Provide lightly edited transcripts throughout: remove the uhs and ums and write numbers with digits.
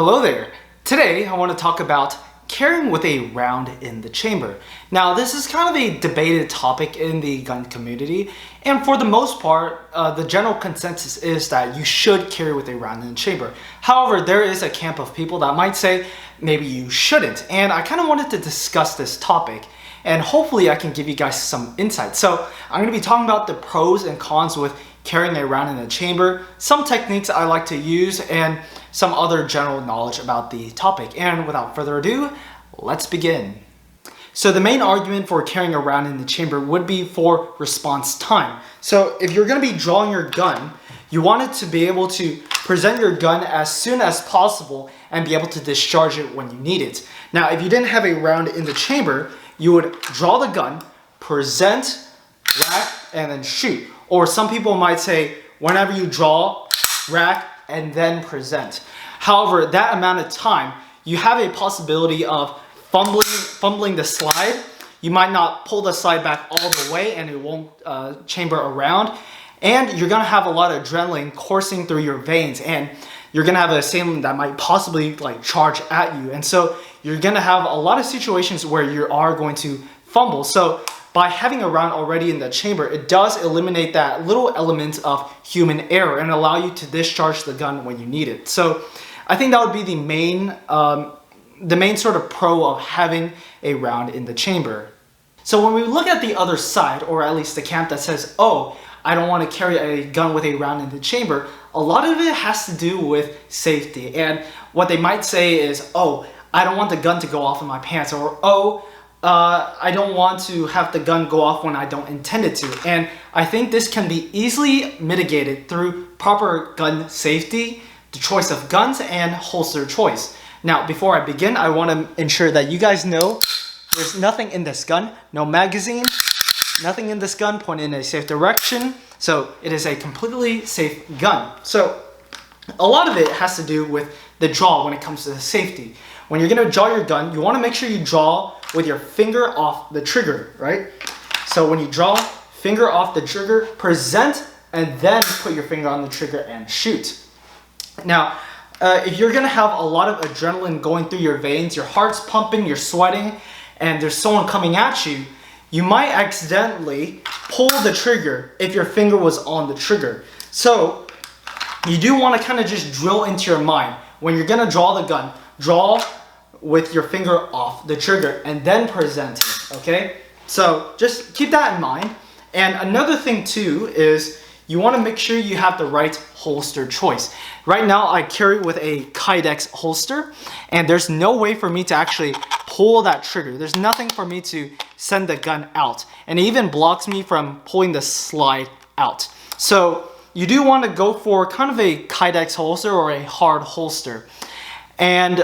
Hello there. Today I want to talk about carrying with a round in the chamber. Now this is kind of a debated topic in the gun community, and for the most part the general consensus is that you should carry with a round in the chamber. However, there is a camp of people that might say maybe you shouldn't, and I kind of wanted to discuss this topic and hopefully I can give you guys some insight. So I'm going to be talking about the pros and cons with carrying a round in the chamber, some techniques I like to use, and some other general knowledge about the topic. And without further ado, let's begin. So the main argument for carrying a round in the chamber would be for response time. So if you're going to be drawing your gun, you want it to be able to present your gun as soon as possible and be able to discharge it when you need it. Now, if you didn't have a round in the chamber, you would draw the gun, present, rack, and then shoot. Or some people might say, whenever you draw, rack, and then present. However, that amount of time, you have a possibility of fumbling the slide. You might not pull the slide back all the way and it won't chamber around. And you're gonna have a lot of adrenaline coursing through your veins, and you're gonna have an assailant that might possibly charge at you. And so you're gonna have a lot of situations where you are going to fumble. So by having a round already in the chamber, it does eliminate that little element of human error and allow you to discharge the gun when you need it. So I think that would be the main sort of pro of having a round in the chamber. So when we look at the other side, or at least the camp that says, oh, I don't want to carry a gun with a round in the chamber, a lot of it has to do with safety. And what they might say is, oh, I don't want the gun to go off in my pants, or oh, I don't want to have the gun go off when I don't intend it to. And I think this can be easily mitigated through proper gun safety, the choice of guns, and holster choice. Now, before I begin, I want to ensure that you guys know there's nothing in this gun, no magazine, nothing in this gun pointed in a safe direction. So it is a completely safe gun. So a lot of it has to do with the draw when it comes to the safety. When you're going to draw your gun, you want to make sure you draw with your finger off the trigger, right? So when you draw, finger off the trigger, present, and then put your finger on the trigger and shoot. Now, if you're going to have a lot of adrenaline going through your veins, your heart's pumping, you're sweating, and there's someone coming at you, you might accidentally pull the trigger if your finger was on the trigger. So you do want to kind of just drill into your mind. When you're going to draw the gun, draw with your finger off the trigger and then present it, okay? So just keep that in mind. And another thing too is you want to make sure you have the right holster choice. Right now I carry with a Kydex holster, and there's no way for me to actually pull that trigger. There's nothing for me to send the gun out, and it even blocks me from pulling the slide out. So you do want to go for kind of a Kydex holster or a hard holster. And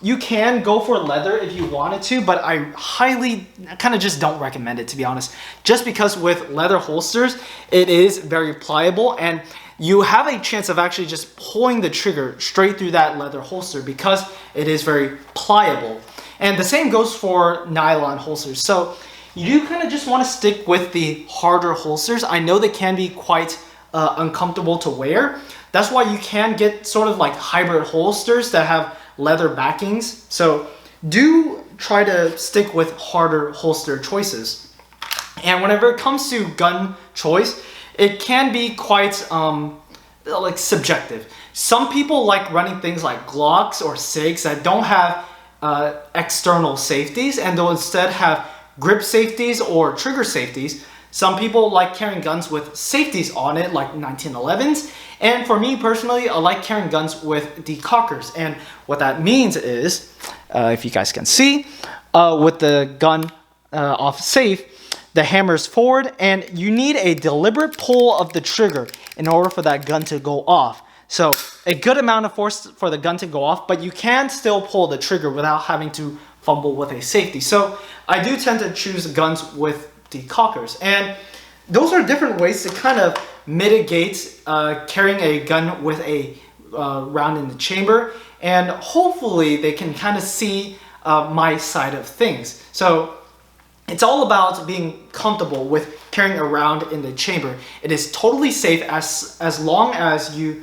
you can go for leather if you wanted to, but I highly kind of just don't recommend it, to be honest. Just because with leather holsters, it is very pliable, and you have a chance of actually just pulling the trigger straight through that leather holster because it is very pliable. And the same goes for nylon holsters. So you do kind of just want to stick with the harder holsters. I know they can be quite uncomfortable to wear. That's why you can get sort of like hybrid holsters that have leather backings. So do try to stick with harder holster choices. And whenever it comes to gun choice, it can be quite subjective. Some people like running things like Glocks or SIGs that don't have external safeties, and they'll instead have grip safeties or trigger safeties. Some people like carrying guns with safeties on it, like 1911s. And for me personally, I like carrying guns with decockers. And what that means is, if you guys can see, with the gun off safe, the hammer's forward, and you need a deliberate pull of the trigger in order for that gun to go off. So a good amount of force for the gun to go off, but you can still pull the trigger without having to fumble with a safety. So I do tend to choose guns with decockers, and those are different ways to kind of mitigate carrying a gun with a round in the chamber, and hopefully they can kind of see my side of things. So it's all about being comfortable with carrying a round in the chamber. It is totally safe as long as you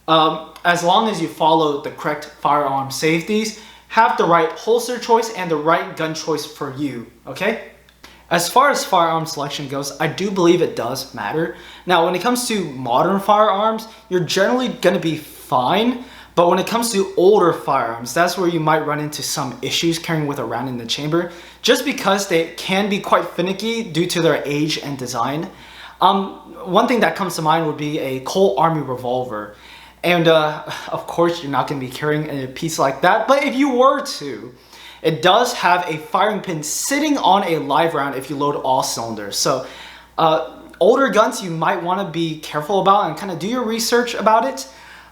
as long as you follow the correct firearm safeties, have the right holster choice and the right gun choice for you, okay? As far as firearm selection goes, I do believe it does matter. Now, when it comes to modern firearms, you're generally going to be fine. But when it comes to older firearms, that's where you might run into some issues carrying with a round in the chamber, just because they can be quite finicky due to their age and design. One thing that comes to mind would be a Colt Army revolver. And of course, you're not going to be carrying a piece like that. But if you were to, it does have a firing pin sitting on a live round if you load all cylinders. So older guns you might want to be careful about and kind of do your research about it.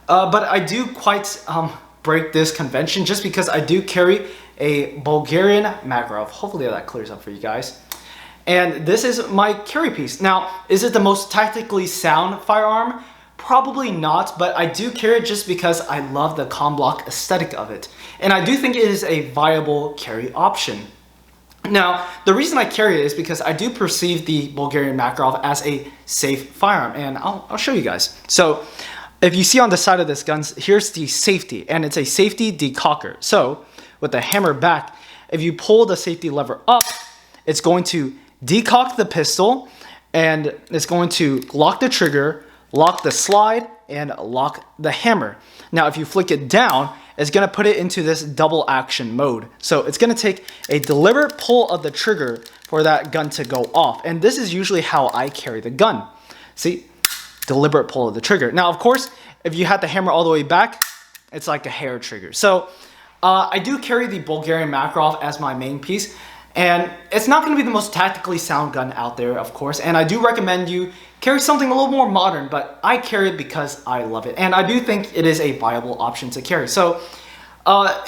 But I do quite break this convention just because I do carry a Bulgarian Makarov. Hopefully that clears up for you guys. And this is my carry piece. Now, is it the most tactically sound firearm? Probably not, but I do carry it just because I love the comm block aesthetic of it. And I do think it is a viable carry option. Now, the reason I carry it is because I do perceive the Bulgarian Makarov as a safe firearm, and I'll show you guys. So, if you see on the side of this gun, here's the safety, and it's a safety decocker. So, with the hammer back, if you pull the safety lever up, it's going to decock the pistol, and it's going to lock the trigger, lock the slide, and lock the hammer. Now, if you flick it down, it's going to put it into this double action mode. So it's going to take a deliberate pull of the trigger for that gun to go off. And this is usually how I carry the gun. See, deliberate pull of the trigger. Now, of course, if you had the hammer all the way back, it's like a hair trigger. So I do carry the Bulgarian Makarov as my main piece. And it's not going to be the most tactically sound gun out there, of course. And I do recommend you carry something a little more modern, but I carry it because I love it. And I do think it is a viable option to carry. So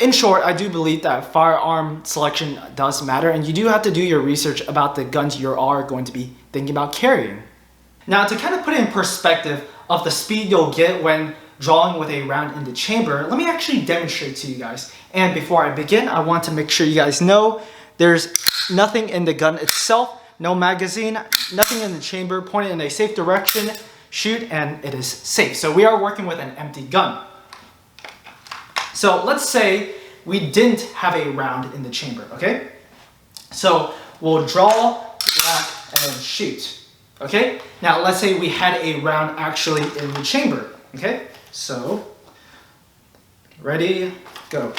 in short, I do believe that firearm selection does matter. And you do have to do your research about the guns you are going to be thinking about carrying. Now, to kind of put it in perspective of the speed you'll get when drawing with a round in the chamber, let me actually demonstrate to you guys. And before I begin, I want to make sure you guys know there's nothing in the gun itself, no magazine, nothing in the chamber, point it in a safe direction, shoot, and it is safe. So we are working with an empty gun. So let's say we didn't have a round in the chamber, okay? So we'll draw, rack, and then shoot, okay? Now let's say we had a round actually in the chamber, okay? So, ready, go.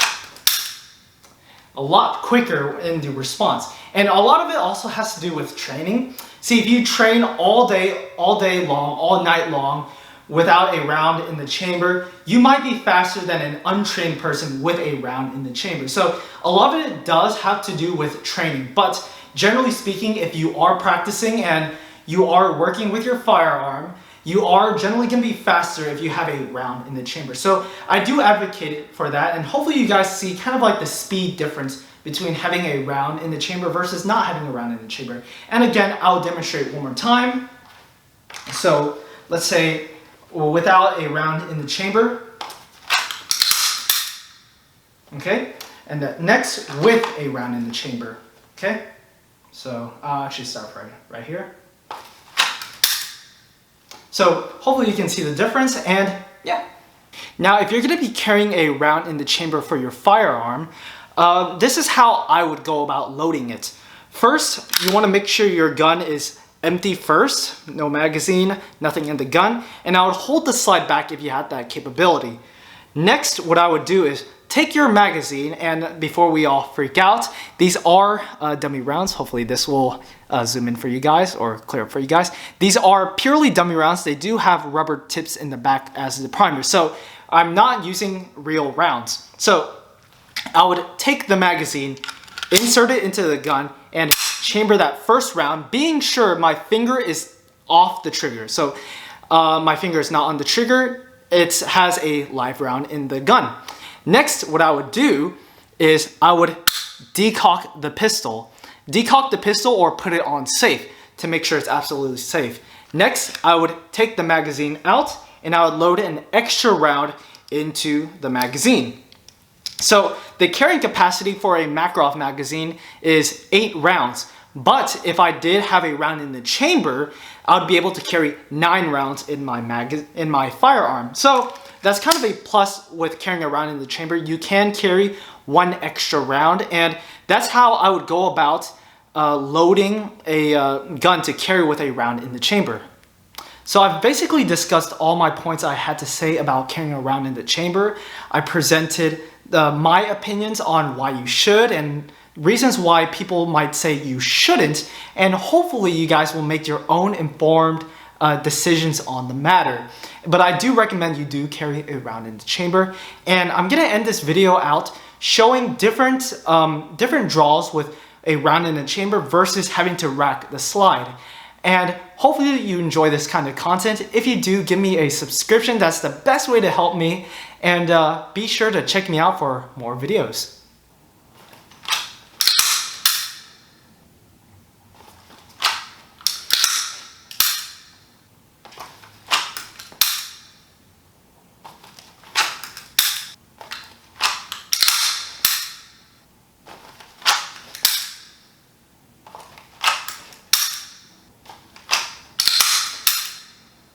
A lot quicker in the response. And a lot of it also has to do with training. See, if you train all day long, all night long, without a round in the chamber, you might be faster than an untrained person with a round in the chamber. So a lot of it does have to do with training. But generally speaking, if you are practicing and you are working with your firearm, you are generally going to be faster if you have a round in the chamber. So I do advocate for that, and hopefully you guys see kind of like the speed difference between having a round in the chamber versus not having a round in the chamber. And again, I'll demonstrate one more time. So let's say without a round in the chamber, okay? And next with a round in the chamber, okay? So I'll actually start right here. So hopefully you can see the difference, and yeah. Now, if you're going to be carrying a round in the chamber for your firearm, this is how I would go about loading it. First, you want to make sure your gun is empty first, no magazine, nothing in the gun, and I would hold the slide back if you had that capability. Next, what I would do is take your magazine, and before we all freak out, these are dummy rounds. Hopefully this will zoom in for you guys or clear up for you guys. These are purely dummy rounds. They do have rubber tips in the back as the primer. So I'm not using real rounds. So I would take the magazine, insert it into the gun, and chamber that first round, being sure my finger is off the trigger. So my finger is not on the trigger. It has a live round in the gun. Next, what I would do is I would decock the pistol. Decock the pistol or put it on safe to make sure it's absolutely safe. Next, I would take the magazine out and I would load an extra round into the magazine. So the carrying capacity for a Makarov magazine is 8 rounds, But if I did have a round in the chamber, I would be able to carry 9 rounds in my firearm. So that's kind of a plus with carrying a round in the chamber. You can carry 1 extra round, and that's how I would go about loading a gun to carry with a round in the chamber. So I've basically discussed all my points I had to say about carrying a round in the chamber. I presented my opinions on why you should and reasons why people might say you shouldn't, and hopefully you guys will make your own informed decisions on the matter. But I do recommend you do carry a round in the chamber, and I'm gonna end this video out showing different draws with a round in the chamber versus having to rack the slide. And hopefully you enjoy this kind of content. If you do, give me a subscription. That's the best way to help me. And be sure to check me out for more videos.